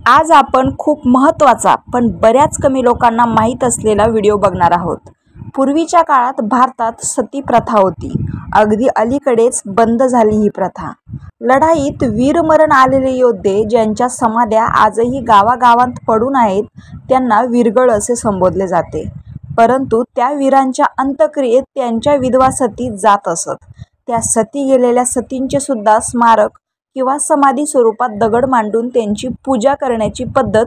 आज आपण खूप महत्त्वाचा पण बऱ्याच कमी लोकांना माहीत असलेला व्हिडिओ बघणार आहोत. पूर्वीच्या काळात भारतात सती प्रथा होती. अगदी अलीकडेच बंद झाली ही प्रथा. लढाईत वीरमरण आलेले योद्धे ज्यांच्या समाध्या आजही गावागावांत पडून आहेत त्यांना वीरगळ असे संबोधले जाते. परंतु त्या वीरांच्या अंत्यक्रियेत त्यांच्या विधवा सती जात असत. त्या सती गेलेल्या सतींचे सुद्धा स्मारक किंवा समाधी स्वरूपात दगड मांडून त्यांची पूजा करण्याची पद्धत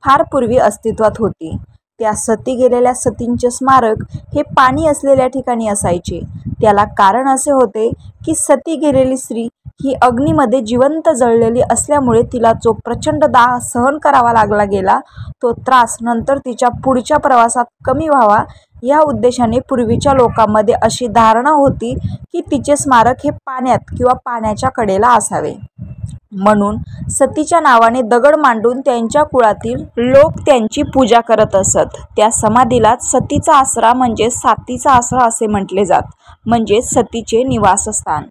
फार पूर्वी अस्तित्वात होती. त्या सती गेलेल्या सतींचे स्मारक हे पाणी असलेल्या ठिकाणी असायचे. त्याला कारण असे होते की सती गेलेली स्त्री ही अग्नीमध्ये जिवंत जळलेली असल्यामुळे तिला जो प्रचंड दाह सहन करावा लागला गेला तो त्रास नंतर तिच्या पुढच्या प्रवासात कमी व्हावा या उद्देशाने पूर्वीच्या लोकांमध्ये अशी धारणा होती की तिचे स्मारक हे पाण्यात किंवा पाण्याच्या कडेला असावे. म्हणून सतीच्या नावाने दगड मांडून त्यांच्या कुळातील लोक त्यांची पूजा करत असत. त्या समाधीलाच सतीचा आसरा म्हणजे सातीचा आसरा असे म्हटले जात, म्हणजे सतीचे निवासस्थान.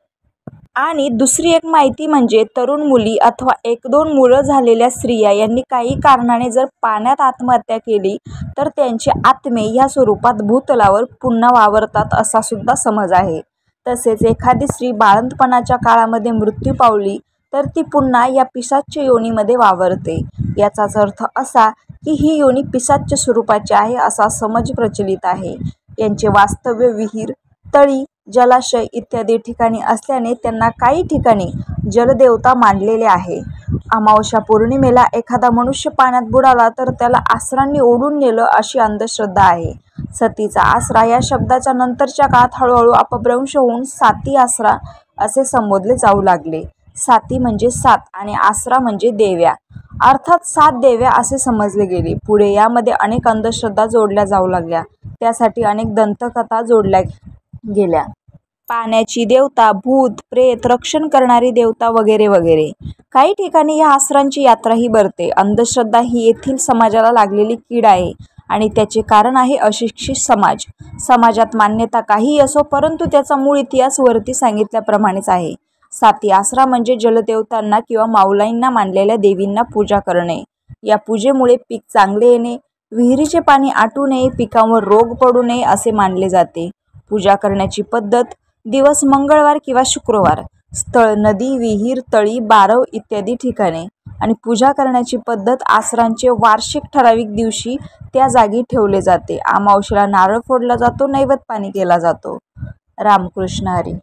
आणि दुसरी एक माहिती म्हणजे तरुण मुली अथवा 1-2 मुलं झालेल्या स्त्रिया यांनी काही कारणाने जर पाण्यात आत्महत्या केली तर त्यांचे आत्मे या स्वरूपात भूतलावर पुन्हा वावरतात असा सुद्धा समज आहे. तसेच एखादी स्त्री बाळंतपणाच्या काळामध्ये मृत्यू पावली तर ती पुन्हा या पिशाच्य योनीमध्ये वावरते. याचाच अर्थ असा की ही योनी पिशाच्य स्वरूपाची आहे असा समज प्रचलित आहे. यांचे वास्तव्य विहीर, तळी, जलाशय इत्यादी ठिकाणी असल्याने त्यांना काही ठिकाणी जलदेवता मानलेले आहे. अमावस्या पौर्णिमेला एखादा मनुष्य पाण्यात बुडाला तर त्याला आसरांनी ओढून नेलं अशी अंधश्रद्धा आहे. सतीचा आसरा या शब्दाच्या नंतरच्या काळात हळूहळू अपभ्रंश होऊन साती आसरा असे संबोधले जाऊ लागले. साती म्हणजे 7 आणि आसरा म्हणजे देव्या, अर्थात 7 देव्या असे समजले गेले. पुढे यामध्ये अनेक अंधश्रद्धा जोडल्या जाऊ लागल्या. त्यासाठी अनेक दंतकथा जोडल्या गेल्या. पाण्याची देवता, भूत, प्रेत, रक्षण करणारी देवता वगैरे वगैरे. काही ठिकाणी या आसरांची यात्राही भरते. अंधश्रद्धा ही येथील समाजाला लागलेली कीड आहे आणि त्याचे कारण आहे अशिक्षित समाज. समाजात मान्यता काहीही असो परंतु त्याचा मूळ इतिहास वरती सांगितल्याप्रमाणेच आहे. साती आसरा म्हणजे जलदेवतांना किंवा माऊलाईंना मानलेल्या देवींना पूजा करणे. या पूजेमुळे पीक चांगले येणे, विहिरीचे पाणी आटू नये, पिकांवर रोग पडू नये असे मानले जाते. पूजा करण्याची पद्धत दिवस मंगळवार किंवा शुक्रवार, स्थळ नदी, विहीर, तळी, बारव इत्यादी ठिकाणे. आणि पूजा करण्याची पद्धत आसरांचे वार्षिक ठराविक दिवशी त्या जागी ठेवले जाते. अमावस्येला नारळ फोडला जातो, नैवेद्य पाणी केला जातो. रामकृष्ण हरी.